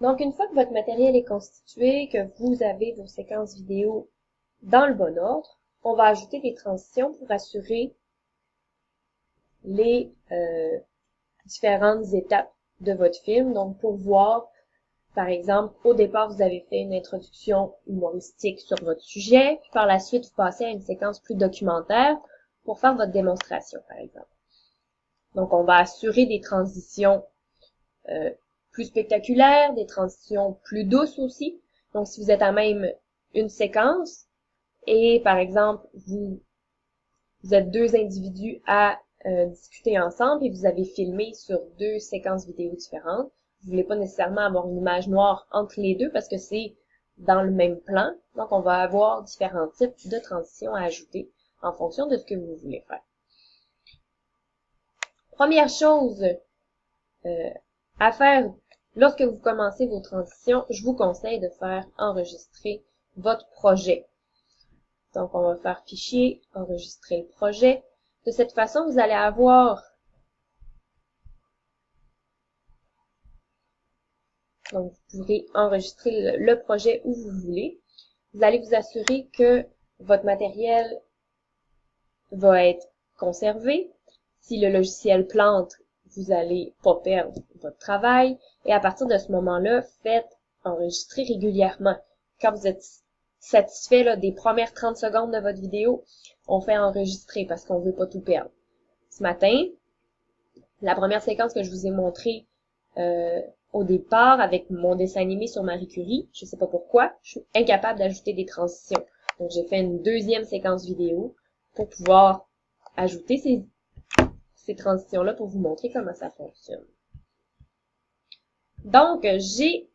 Donc, une fois que votre matériel est constitué, que vous avez vos séquences vidéo dans le bon ordre, on va ajouter des transitions pour assurer les différentes étapes de votre film. Donc, pour voir, par exemple, au départ, vous avez fait une introduction humoristique sur votre sujet, puis par la suite, vous passez à une séquence plus documentaire pour faire votre démonstration, par exemple. Donc, on va assurer des transitions plus spectaculaires, des transitions plus douces aussi. Donc, si vous êtes à même une séquence et, par exemple, vous êtes deux individus à discuter ensemble et vous avez filmé sur deux séquences vidéo différentes, vous voulez pas nécessairement avoir une image noire entre les deux parce que c'est dans le même plan. Donc, on va avoir différents types de transitions à ajouter en fonction de ce que vous voulez faire. Première chose à faire lorsque vous commencez vos transitions, je vous conseille de faire enregistrer votre projet. Donc, on va faire fichier, enregistrer le projet. De cette façon, vous allez avoir donc vous pourrez enregistrer le projet où vous voulez. Vous allez vous assurer que votre matériel va être conservé. Si le logiciel plante, vous n'allez pas perdre votre travail. Et à partir de ce moment-là, faites enregistrer régulièrement. Quand vous êtes satisfait là, des premières 30 secondes de votre vidéo, on fait enregistrer parce qu'on ne veut pas tout perdre. Ce matin, la première séquence que je vous ai montrée au départ avec mon dessin animé sur Marie Curie, je ne sais pas pourquoi, je suis incapable d'ajouter des transitions. Donc, j'ai fait une deuxième séquence vidéo pour pouvoir ajouter ces transitions-là pour vous montrer comment ça fonctionne. Donc, j'ai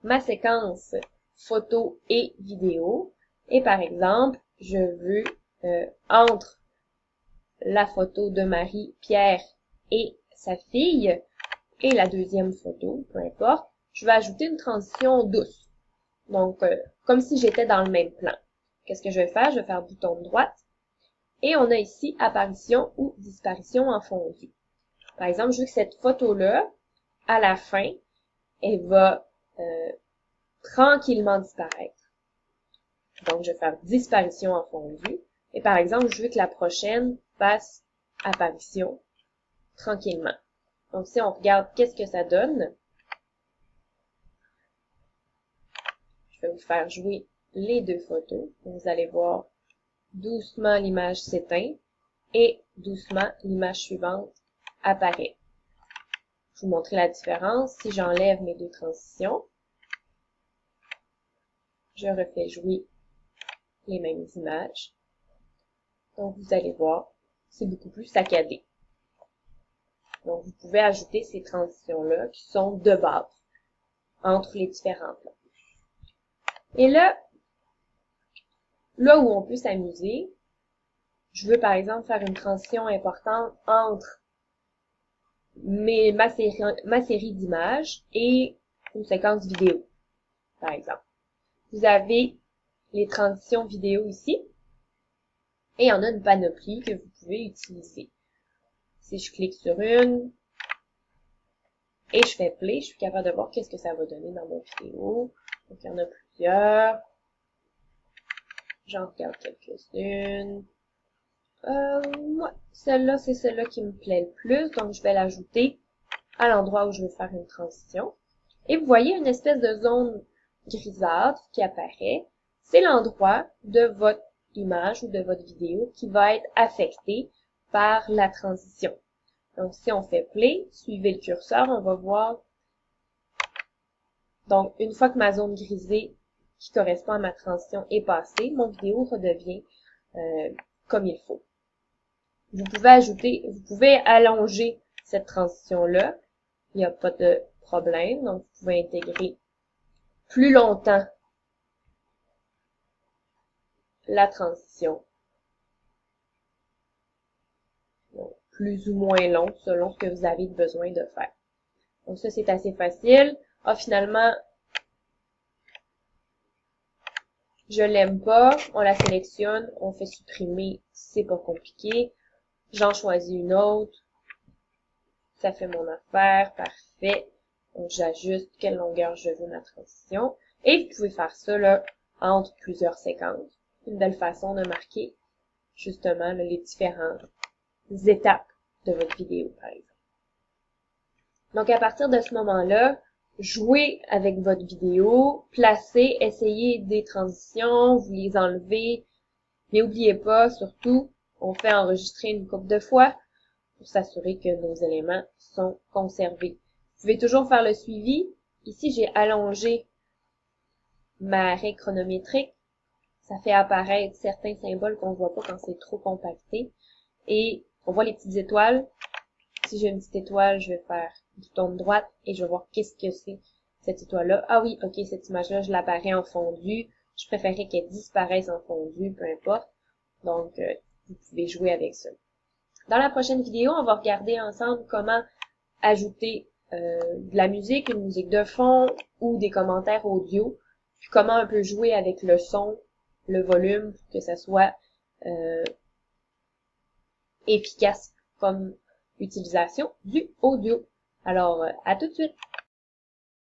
ma séquence photo et vidéo. Et par exemple, je veux, entre la photo de Marie-Pierre et sa fille, et la deuxième photo, peu importe, je vais ajouter une transition douce. Donc, comme si j'étais dans le même plan. Qu'est-ce que je vais faire? Je vais faire bouton de droite. Et on a ici apparition ou disparition en fondu. Par exemple, je veux que cette photo-là, à la fin, elle va tranquillement disparaître. Donc, je vais faire disparition en fondu. Et par exemple, je veux que la prochaine fasse apparition tranquillement. Donc, si on regarde qu'est-ce que ça donne, je vais vous faire jouer les deux photos. Vous allez voir doucement l'image s'éteint et doucement l'image suivante apparaît. Je vous montrer la différence. Si j'enlève mes deux transitions, je refais jouer les mêmes images. Donc, vous allez voir, c'est beaucoup plus saccadé. Donc, vous pouvez ajouter ces transitions-là qui sont de base entre les différents plans. Et là où on peut s'amuser, je veux par exemple faire une transition importante entre ma série d'images et une séquence vidéo, par exemple. Vous avez les transitions vidéo ici, et il y en a une panoplie que vous pouvez utiliser. Si je clique sur une, et je fais play, je suis capable de voir qu'est-ce que ça va donner dans ma vidéo. Donc, il y en a plusieurs. J'en regarde quelques-unes. Ouais, celle-là, c'est celle-là qui me plaît le plus, donc je vais l'ajouter à l'endroit où je veux faire une transition. Et vous voyez une espèce de zone grisâtre qui apparaît. C'est l'endroit de votre image ou de votre vidéo qui va être affecté par la transition. Donc, si on fait play, suivez le curseur, on va voir. Donc, une fois que ma zone grisée qui correspond à ma transition est passée, mon vidéo redevient comme il faut. Vous pouvez allonger cette transition-là. Il n'y a pas de problème. Donc, vous pouvez intégrer plus longtemps la transition. Donc, plus ou moins long selon ce que vous avez besoin de faire. Donc, ça, c'est assez facile. Ah, finalement, je l'aime pas. On la sélectionne. On fait supprimer. C'est pas compliqué. J'en choisis une autre. Ça fait mon affaire. Parfait. Donc, j'ajuste quelle longueur je veux ma transition. Et vous pouvez faire ça là, entre plusieurs séquences. Une belle façon de marquer justement là, les différentes étapes de votre vidéo, par exemple. Donc, à partir de ce moment-là, jouez avec votre vidéo, placez, essayez des transitions, vous les enlevez. Mais n'oubliez pas, surtout, on fait enregistrer une couple de fois pour s'assurer que nos éléments sont conservés. Vous pouvez toujours faire le suivi. Ici, j'ai allongé ma règle chronométrique. Ça fait apparaître certains symboles qu'on ne voit pas quand c'est trop compacté. Et on voit les petites étoiles. Si j'ai une petite étoile, je vais faire bouton de droite et je vais voir qu'est-ce que c'est cette étoile-là. Ah oui, ok, cette image-là, je l'apparais en fondu. Je préférais qu'elle disparaisse en fondu, peu importe. Donc, vous pouvez jouer avec ça. Dans la prochaine vidéo, on va regarder ensemble comment ajouter de la musique, une musique de fond ou des commentaires audio, puis comment on peut jouer avec le son, le volume, pour que ça soit efficace comme utilisation du audio. Alors, à tout de suite!